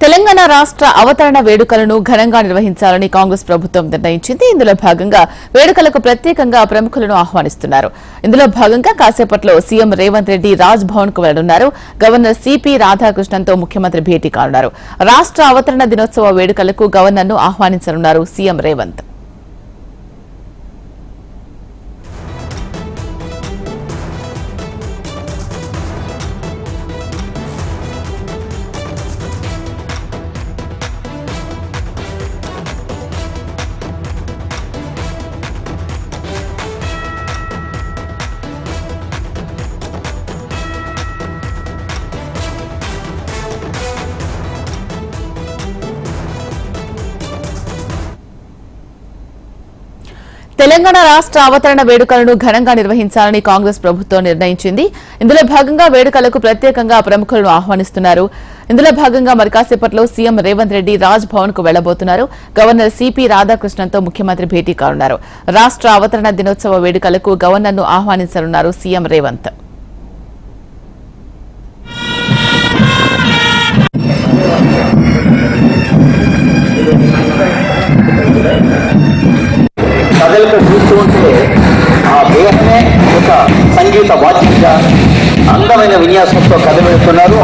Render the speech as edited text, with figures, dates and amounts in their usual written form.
తెలంగాణ రాష్ట్ర అవతరణ వేడుకలను ఘనంగా నిర్వహించాలని కాంగ్రెస్ ప్రభుత్వం నిర్ణయించింది. ఇందులో భాగంగా వేడుకలకు ప్రత్యేకంగా ప్రముఖులను ఆహ్వానిస్తున్నారు. ఇందులో భాగంగా కాసేపట్లో సీఎం రేవంత్ రెడ్డి రాజ్ భవన్ కు వెళ్లనున్నారు. గవర్నర్ సిపి రాధాకృష్ణన్తో ముఖ్యమంత్రి భేటీ కానున్నారు. రాష్ట్ర అవతరణ దినోత్సవ వేడుకలకు గవర్నర్ను ఆహ్వానించనున్నారు సీఎం రేవంత్. తెలంగాణ రాష్ట్ర అవతరణ వేడుకలను ఘనంగా నిర్వహించాలని కాంగ్రెస్ ప్రభుత్వం నిర్ణయించింది. ఇందులో భాగంగా వేడుకలకు ప్రత్యేకంగా ప్రముఖులను ఆహ్వానిస్తున్నారు. ఇందులో భాగంగా మరి కాసేపట్లో సీఎం రేవంత్ రెడ్డి రాజ్ భవన్ కు వెళ్లబోతున్నారు. గవర్నర్ సిపి రాధాకృష్ణన్తో ముఖ్యమంత్రి భేటీ కానున్నారు. రాష్ట్ర అవతరణ దినోత్సవ వేడుకలకు గవర్నర్ను ఆహ్వానించనున్నారు సీఎం రేవంత్. కదలిక చూస్తూ ఉంటే ఆ దేహమే ఒక సంగీత వాద్యంగా అందమైన విన్యాసంతో కదలిస్తున్నారు.